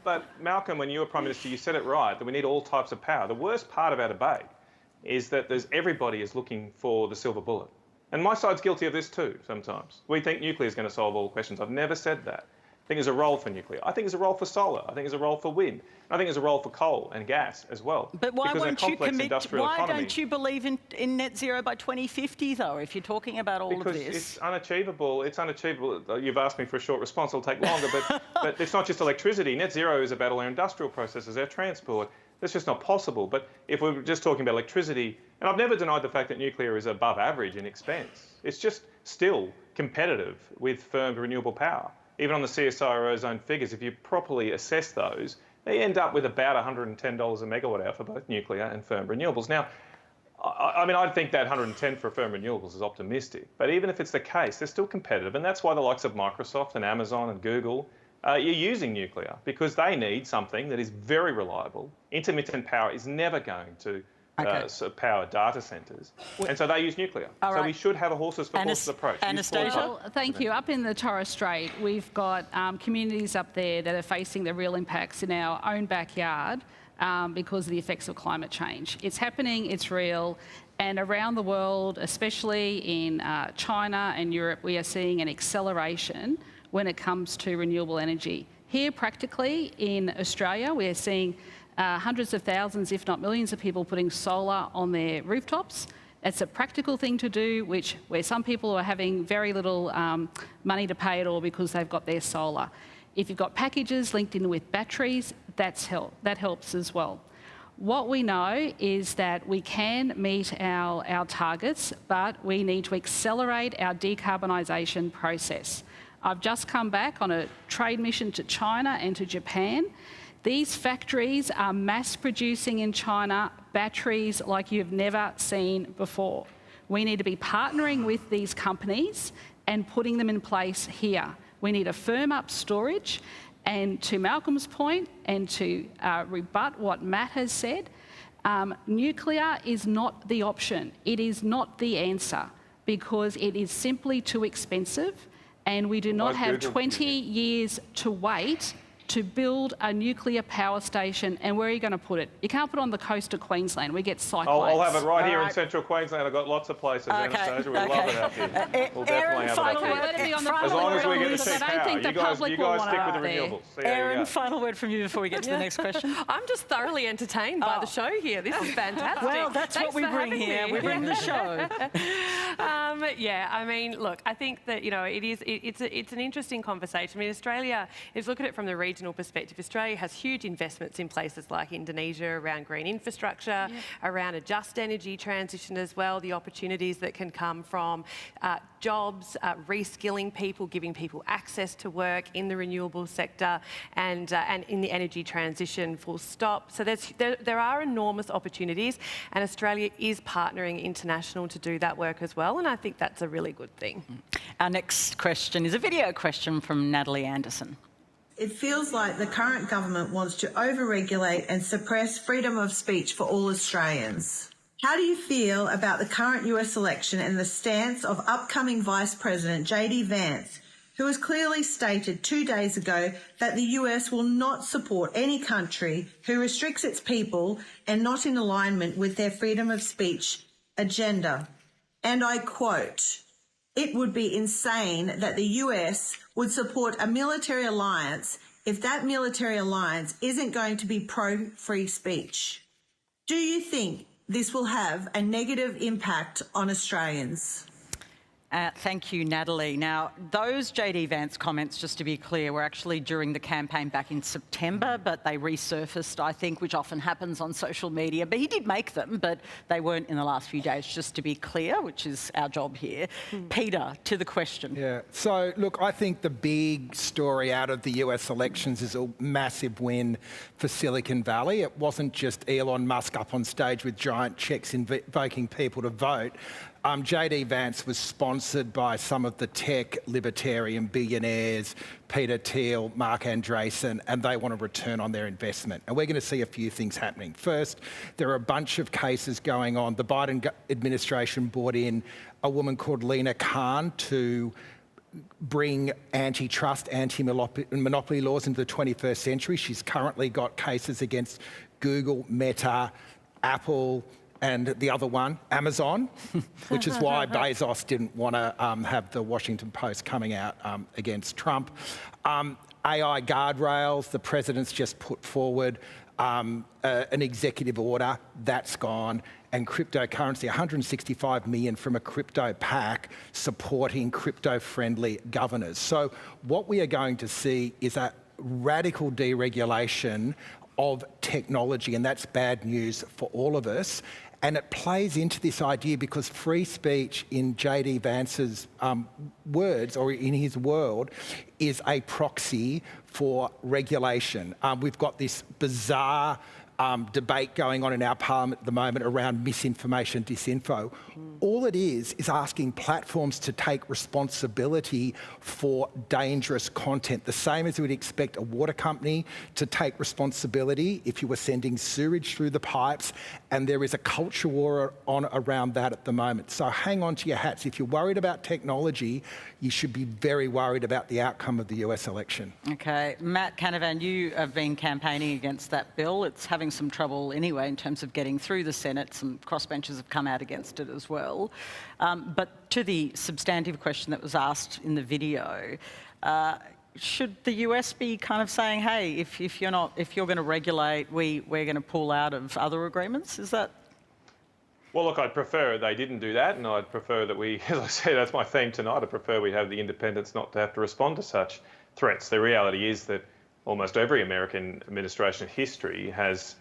But Malcolm, when you were Prime Minister, you said it right that we need all types of power. The worst part of our debate is that everybody is looking for the silver bullet. And my side's guilty of this too sometimes. We think nuclear is going to solve all questions. I've never said that. I think there's a role for nuclear. I think there's a role for solar. I think there's a role for wind. I think there's a role for coal and gas as well. But why won't you commit? Why economy, don't you believe in net zero by 2050 though? If you're talking about all of this, because it's unachievable. It's unachievable. You've asked me for a short response. It'll take longer. But it's not just electricity. Net zero is about all our industrial processes, our transport. That's just not possible. But if we're just talking about electricity, and I've never denied the fact that nuclear is above average in expense. It's just still competitive with firmed renewable power. Even on the CSIRO's own figures, if you properly assess those, they end up with about $110 a megawatt hour for both nuclear and firmed renewables. Now, I mean, I think that 110 for firm renewables is optimistic, but even if it's the case, they're still competitive, and that's why the likes of Microsoft and Amazon and Google are using nuclear, because they need something that is very reliable. Intermittent power is never going to power data centres, and so they use nuclear. So we should have a horses for horses approach. Annastacia? Well, thank you. Up in the Torres Strait, we've got communities up there that are facing the real impacts in our own backyard because of the effects of climate change. It's happening, it's real, and around the world, especially in China and Europe, we are seeing an acceleration when it comes to renewable energy. Here, practically, in Australia, we're seeing hundreds of thousands, if not millions of people putting solar on their rooftops. It's a practical thing to do, where some people are having very little money to pay it all because they've got their solar. If you've got packages linked in with batteries, that helps as well. What we know is that we can meet our targets, but we need to accelerate our decarbonisation process. I've just come back on a trade mission to China and to Japan. These factories are mass producing in China batteries like you've never seen before. We need to be partnering with these companies and putting them in place here. We need to firm up storage, and to Malcolm's point, and to rebut what Matt has said, nuclear is not the option. It is not the answer, because it is simply too expensive, and we do not have 20 years to wait to build a nuclear power station. And where are you going to put it? You can't put it on the coast of Queensland. We get cyclones. I'll have it right here in central Queensland. I've got lots of places. Anastacia, we love it out here. We'll definitely have it up here. As long as we get the cheap power. You guys stick with the renewables. Erin, final word from you before we get to the next question. I'm just thoroughly entertained by the show here. This is fantastic. Well, that's what we bring here. We bring the show. Yeah, I mean, look, I think that, you know, it's an interesting conversation. I mean, Australia, if you look at it from the regional perspective, Australia has huge investments in places like Indonesia around green infrastructure, around a just energy transition as well, the opportunities that can come from jobs, reskilling people, giving people access to work in the renewable sector and in the energy transition, full stop. So there are enormous opportunities, and Australia is partnering international to do that work as well, and I think that's a really good thing. Our next question is a video question from Natalie Anderson. It feels like the current government wants to overregulate and suppress freedom of speech for all Australians. How do you feel about the current US election and the stance of upcoming Vice President JD Vance, who has clearly stated 2 days ago that the US will not support any country who restricts its people and not in alignment with their freedom of speech agenda? And I quote, "It would be insane that the US would support a military alliance if that military alliance isn't going to be pro-free speech." Do you think this will have a negative impact on Australians? Thank you, Natalie. Now, those JD Vance comments, just to be clear, were actually during the campaign back in September, but they resurfaced, I think, which often happens on social media. But he did make them, but they weren't in the last few days, just to be clear, which is our job here. Peter, to the question. Yeah, so look, I think the big story out of the US elections is a massive win for Silicon Valley. It wasn't just Elon Musk up on stage with giant checks invoking people to vote. JD Vance was sponsored by some of the tech libertarian billionaires, Peter Thiel, Mark Andreessen, and they want a return on their investment. And we're going to see a few things happening. First, there are a bunch of cases going on. The Biden administration brought in a woman called Lena Khan to bring antitrust, anti-monopoly laws into the 21st century. She's currently got cases against Google, Meta, Apple, and the other one, Amazon, which is why Bezos didn't want to have the Washington Post coming out against Trump. AI guardrails, the president's just put forward an executive order, that's gone. And cryptocurrency, 165 million from a crypto pack supporting crypto-friendly governors. So what we are going to see is a radical deregulation of technology, and that's bad news for all of us. And it plays into this idea because free speech, in J.D. Vance's words, or in his world, is a proxy for regulation. We've got this bizarre debate going on in our parliament at the moment around misinformation, disinfo. All it is asking platforms to take responsibility for dangerous content, the same as we would expect a water company to take responsibility if you were sending sewage through the pipes, and there is a culture war on around that at the moment. So hang on to your hats. If you're worried about technology, you should be very worried about the outcome of the US election. Okay, Matt Canavan, you have been campaigning against that bill. It's having some trouble anyway in terms of getting through the Senate. Some crossbenchers have come out against it as well. But to the substantive question that was asked in the video, should the US be kind of saying, hey, if you're going to regulate, we're going to pull out of other agreements? Is that? Well, look, I'd prefer they didn't do that, and I'd prefer that we, as I say, that's my theme tonight, I prefer we have the independence not to have to respond to such threats. The reality is that almost every American administration in history has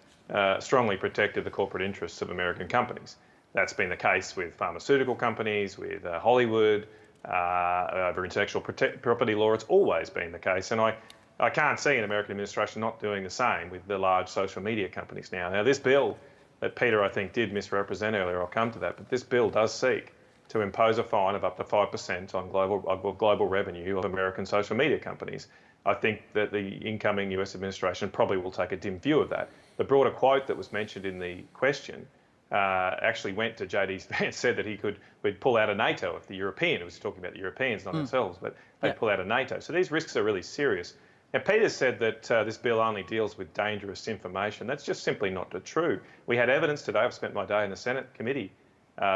strongly protected the corporate interests of American companies. That's been the case with pharmaceutical companies, with Hollywood, over intellectual property law. It's always been the case. And I can't see an American administration not doing the same with the large social media companies now. Now, this bill that Peter, I think, did misrepresent earlier, I'll come to that, but this bill does seek to impose a fine of up to 5% on global revenue of American social media companies. I think that the incoming US administration probably will take a dim view of that. The broader quote that was mentioned in the question actually went to J.D. Vance, said that we'd pull out of NATO if the European, it was talking about the Europeans, not ourselves, but they'd pull out of NATO. So these risks are really serious. Now, Peter said that this bill only deals with dangerous information. That's just simply not true. We had evidence today. I've spent my day in the Senate committee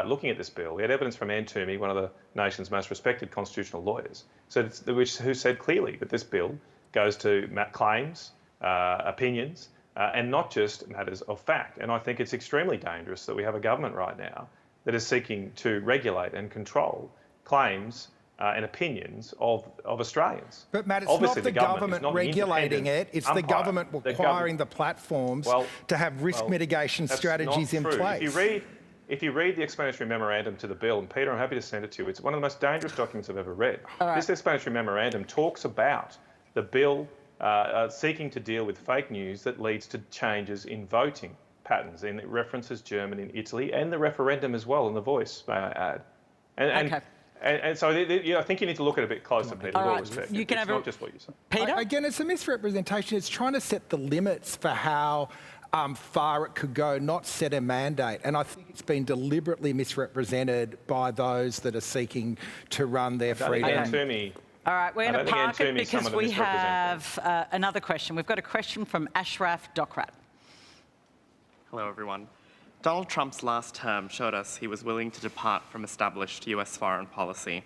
looking at this bill. We had evidence from Ann Toomey, one of the nation's most respected constitutional lawyers, who said clearly that this bill goes to claims, opinions, and not just matters of fact. And I think it's extremely dangerous that we have a government right now that is seeking to regulate and control claims and opinions of Australians. But Matt, it's not the government regulating it, it's the government requiring the platforms to have risk mitigation strategies in place. If you read the explanatory memorandum to the bill, and Peter, I'm happy to send it to you, it's one of the most dangerous documents I've ever read. This explanatory memorandum talks about the bill seeking to deal with fake news that leads to changes in voting patterns, and it references Germany and Italy, and the referendum as well, and the Voice, may I add. And so I think you need to look at it a bit closer, Peter, with all respect. You can it's not just what you say. Peter? Again, it's a misrepresentation. It's trying to set the limits for how far it could go, not set a mandate. And I think it's been deliberately misrepresented by those that are seeking to run their freedom. All right, we're going to park it because we have another question. We've got a question from Ashraf Dokrat. Hello, everyone. Donald Trump's last term showed us he was willing to depart from established US foreign policy.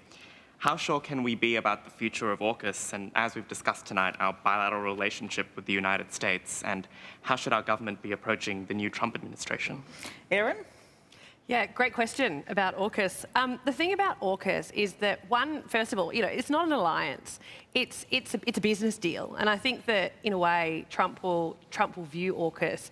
How sure can we be about the future of Orcus and, as we've discussed tonight, our bilateral relationship with the United States? And how should our government be approaching the new Trump administration? Erin? Yeah, great question about AUKUS. The thing about AUKUS is that, first of all, it's not an alliance. It's a business deal, and I think that in a way Trump will view AUKUS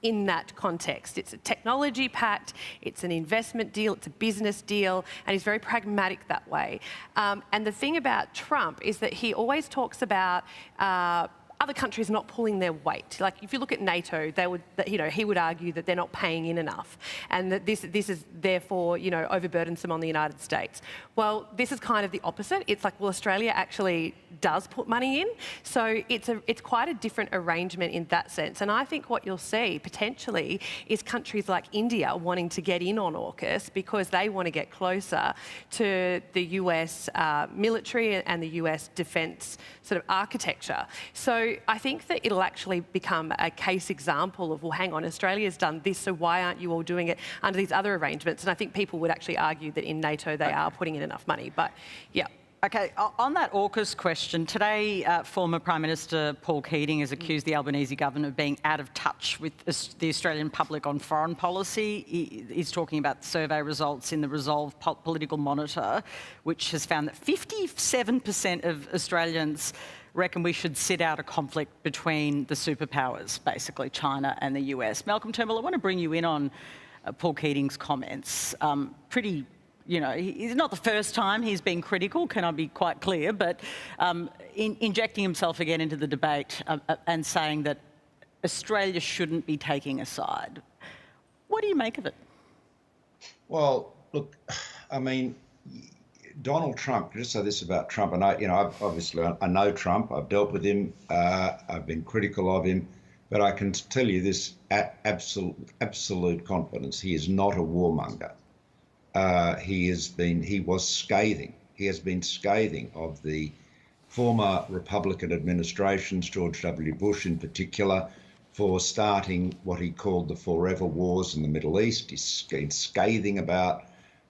in that context. It's a technology pact, it's an investment deal, it's a business deal, and he's very pragmatic that way. And the thing about Trump is that he always talks about other countries not pulling their weight. Like if you look at NATO, he would argue that they're not paying in enough, and that this is therefore overburdensome on the United States. Well, this is kind of the opposite. It's like, well, Australia actually does put money in, so it's quite a different arrangement in that sense. And I think what you'll see potentially is countries like India wanting to get in on AUKUS because they want to get closer to the US military and the US defence sort of architecture. So So I think that it'll actually become a case example of, well, hang on, Australia's done this, so why aren't you all doing it under these other arrangements? And I think people would actually argue that in NATO they are putting in enough money. But yeah. Okay, on that AUKUS question, today former Prime Minister Paul Keating has accused the Albanese government of being out of touch with the Australian public on foreign policy. He's talking about survey results in the Resolve Political Monitor, which has found that 57% of Australians reckon we should sit out a conflict between the superpowers, basically China and the US. Malcolm Turnbull, I want to bring you in on Paul Keating's comments. It's not the first time he's been critical, can I be quite clear, but injecting himself again into the debate and saying that Australia shouldn't be taking a side. What do you make of it? Well, look, I mean, Donald Trump, just say this about Trump, and I know Trump, I've dealt with him, I've been critical of him, but I can tell you this absolute confidence, he is not a warmonger. He was scathing. He has been scathing of the former Republican administrations, George W. Bush in particular, for starting what he called the forever wars in the Middle East. He's been scathing about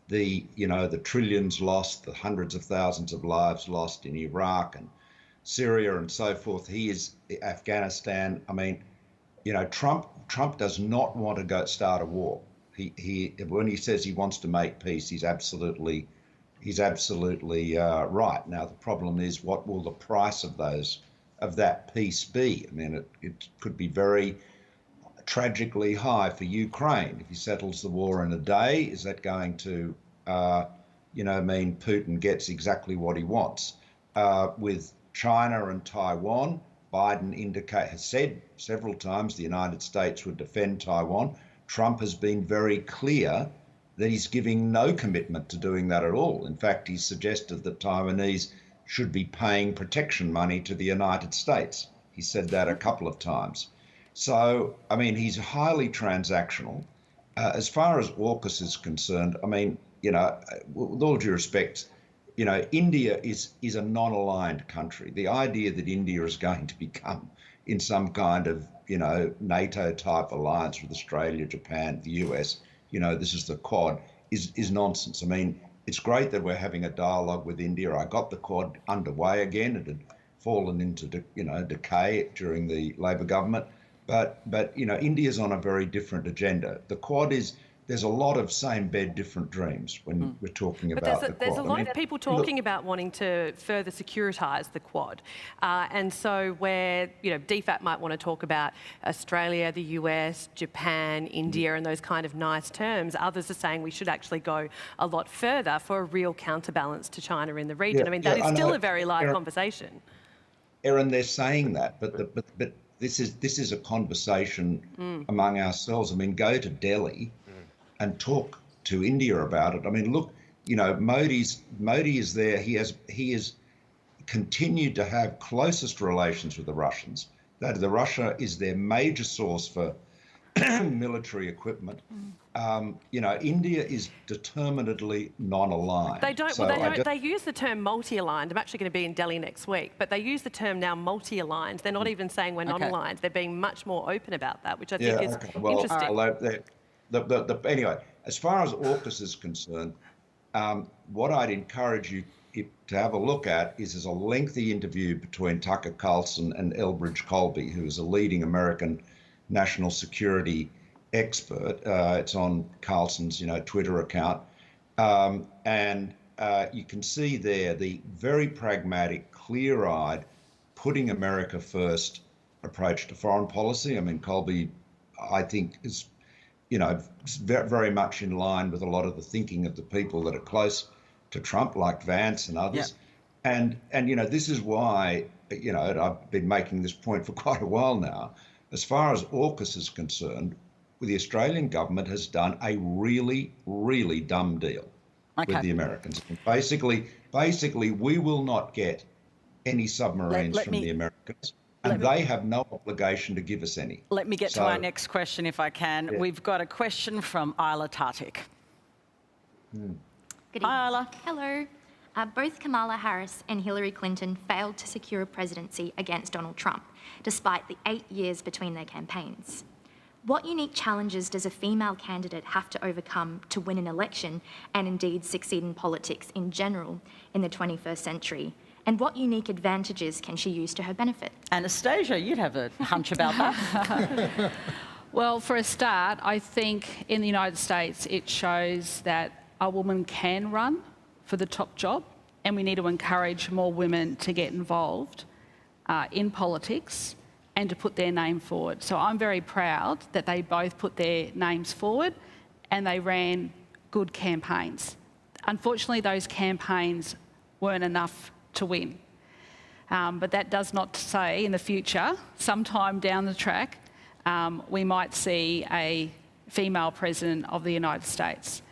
the trillions lost, the hundreds of thousands of lives lost in Iraq and Syria and so forth. He is Afghanistan. I mean, Trump does not want to go start a war. When he says he wants to make peace, he's absolutely right. Now the problem is, what will the price of that peace be? I mean, it could be very tragically high for Ukraine if he settles the war in a day. Is that going to, mean Putin gets exactly what he wants? With China and Taiwan, Biden has said several times the United States would defend Taiwan. Trump has been very clear that he's giving no commitment to doing that at all. In fact, he's suggested that Taiwanese should be paying protection money to the United States. He said that a couple of times. So, I mean, he's highly transactional. As far as AUKUS is concerned, I mean, with all due respect, India is a non-aligned country. The idea that India is going to become in some kind of, NATO-type alliance with Australia, Japan, the US, this is the Quad, is nonsense. I mean, it's great that we're having a dialogue with India. I got the Quad underway again. It had fallen into, decay during the Labor government. But India's on a very different agenda. The Quad there's a lot of same bed, different dreams when we're talking about the Quad. There's a lot of people talking about wanting to further securitise the Quad. And so where, DFAT might want to talk about Australia, the US, Japan, India, and those kind of nice terms, others are saying we should actually go a lot further for a real counterbalance to China in the region. I mean, that is still a very live conversation. Erin, they're saying that, but this is a conversation among ourselves. I mean, go to Delhi and talk to India about it. I mean, look, Modi is there. He has continued to have closest relations with the Russians. Russia is their major source for military equipment. India is determinedly non-aligned. They use the term multi-aligned. I'm actually going to be in Delhi next week, but they use the term now multi-aligned. They're not even saying we're non-aligned. They're being much more open about that, which I think is interesting. Anyway, as far as AUKUS is concerned, what I'd encourage you to have a look at is a lengthy interview between Tucker Carlson and Elbridge Colby, who is a leading American national security expert. It's on Carlson's, Twitter account, and you can see there the very pragmatic, clear-eyed, putting America first approach to foreign policy. I mean, Colby, I think, is very much in line with a lot of the thinking of the people that are close to Trump, like Vance and others. Yeah. And this is why, I've been making this point for quite a while now. As far as AUKUS is concerned, the Australian government has done a really, really dumb deal with the Americans. And basically, we will not get any submarines from the Americans. And they have no obligation to give us any. Let me get to our next question, if I can. Yeah. We've got a question from Isla Tartik. Good evening. Hi, Isla. Hello. Both Kamala Harris and Hillary Clinton failed to secure a presidency against Donald Trump, despite the 8 years between their campaigns. What unique challenges does a female candidate have to overcome to win an election and indeed succeed in politics in general in the 21st century? And what unique advantages can she use to her benefit? Annastacia, you'd have a hunch about that. Well, for a start, I think in the United States it shows that a woman can run for the top job, and we need to encourage more women to get involved in politics and to put their name forward. So I'm very proud that they both put their names forward and they ran good campaigns. Unfortunately, those campaigns weren't enough to win. But that does not say in the future, sometime down the track, we might see a female president of the United States.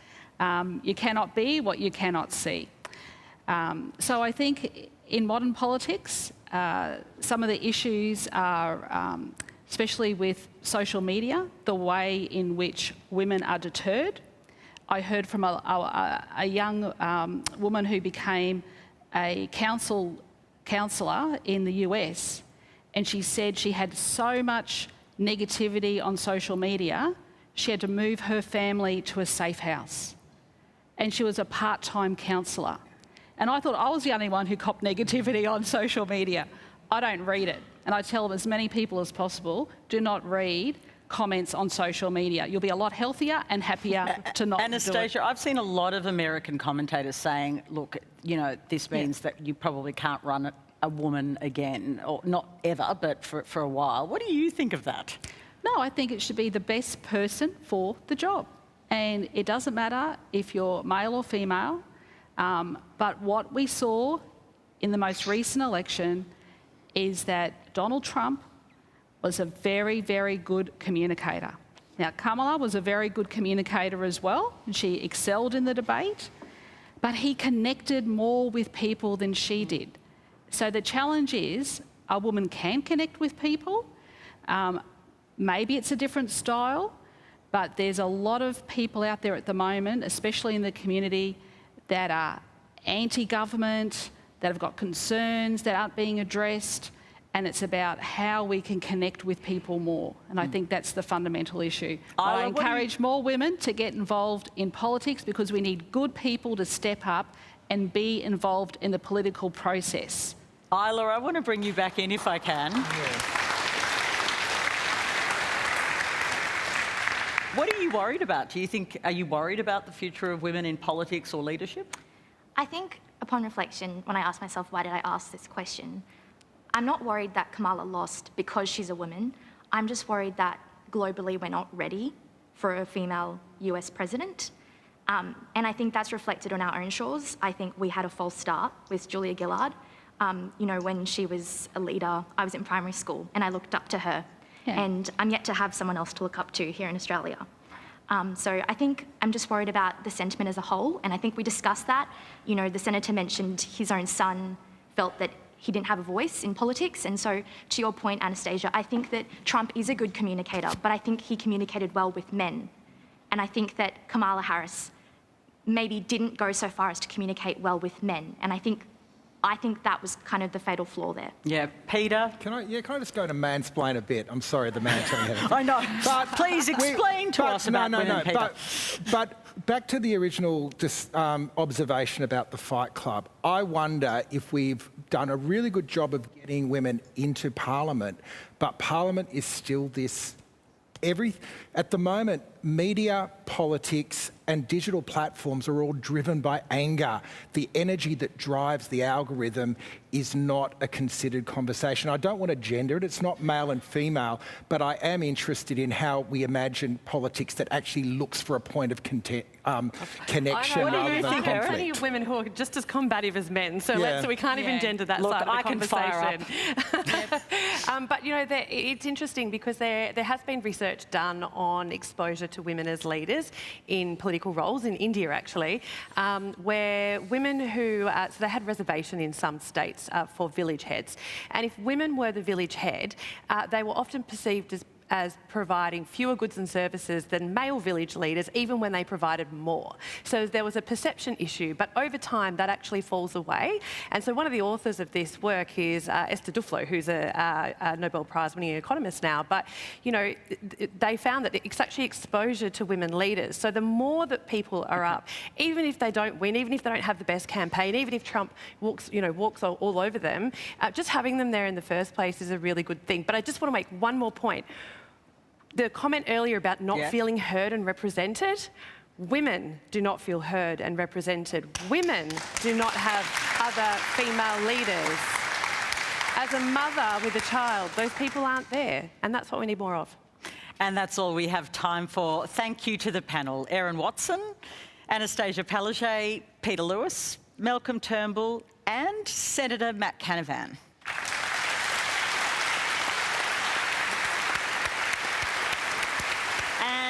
You cannot be what you cannot see. So I think in modern politics, some of the issues are, especially with social media, the way in which women are deterred. I heard from a young woman who became a counsellor in the US, and she said she had so much negativity on social media, she had to move her family to a safe house. And she was a part-time counsellor. And I thought I was the only one who copped negativity on social media. I don't read it. And I tell as many people as possible, do not read comments on social media. You'll be a lot healthier and happier to not Annastacia, do it. I've seen a lot of American commentators saying, look, you know, this means that you probably can't run a woman again, or not ever, but for a while. What do you think of that? No, I think it should be the best person for the job. And it doesn't matter if you're male or female, but what we saw in the most recent election is that Donald Trump was a very, very good communicator. Now, Kamala was a very good communicator as well, and she excelled in the debate, but he connected more with people than she did. So the challenge is a woman can connect with people. Maybe it's a different style, but there's a lot of people out there at the moment, especially in the community, that are anti-government, that have got concerns that aren't being addressed, and it's about how we can connect with people more. And I think that's the fundamental issue. I encourage more women to get involved in politics because we need good people to step up and be involved in the political process. Isla, I want to bring you back in if I can. What are you worried about? Are you worried about the future of women in politics or leadership? I think upon reflection, when I ask myself, why did I ask this question? I'm not worried that Kamala lost because she's a woman. I'm just worried that globally we're not ready for a female US president. And I think that's reflected on our own shores. I think we had a false start with Julia Gillard. You know, when she was a leader, I was in primary school and I looked up to her. Yeah. And I'm yet to have someone else to look up to here in Australia. So I think I'm just worried about the sentiment as a whole, and I think we discussed that. You know, the senator mentioned his own son felt that he didn't have a voice in politics, and so to your point, Annastacia, I think that Trump is a good communicator, but I think he communicated well with men. And I think that Kamala Harris maybe didn't go so far as to communicate well with men, and I think that was kind of the fatal flaw there. Yeah, Peter? Can I just go to mansplain a bit? I'm sorry, the man telling you. I know, but please explain to us about women, Peter. But back to the original observation about the Fight Club. I wonder if we've done a really good job of getting women into Parliament, but Parliament is still this... At the moment, media, politics and digital platforms are all driven by anger. The energy that drives the algorithm is not a considered conversation. I don't want to gender it, it's not male and female, but I am interested in how we imagine politics that actually looks for a point of connection rather than conflict. There are plenty of women who are just as combative as men, so we can't even gender that side of the conversation. But you know, it's interesting because there has been research done on exposure to women as leaders in political roles in India, actually, where women who so they had reservation in some states for village heads, and if women were the village head, they were often perceived as providing fewer goods and services than male village leaders, even when they provided more. So there was a perception issue, but over time that actually falls away. And so one of the authors of this work is Esther Duflo, who's a Nobel Prize-winning economist now. But, you know, they found that it's actually exposure to women leaders. So the more that people are up, even if they don't win, even if they don't have the best campaign, even if Trump walks all over them, just having them there in the first place is a really good thing. But I just want to make one more point. The comment earlier about not feeling heard and represented, women do not feel heard and represented. Women do not have other female leaders. As a mother with a child, those people aren't there, and that's what we need more of. And that's all we have time for. Thank you to the panel. Erin Watson, Annastacia Palaszczuk, Peter Lewis, Malcolm Turnbull and Senator Matt Canavan.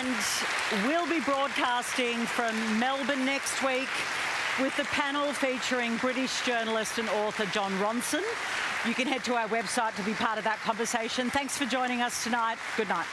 And we'll be broadcasting from Melbourne next week with the panel featuring British journalist and author John Ronson. You can head to our website to be part of that conversation. Thanks for joining us tonight. Good night.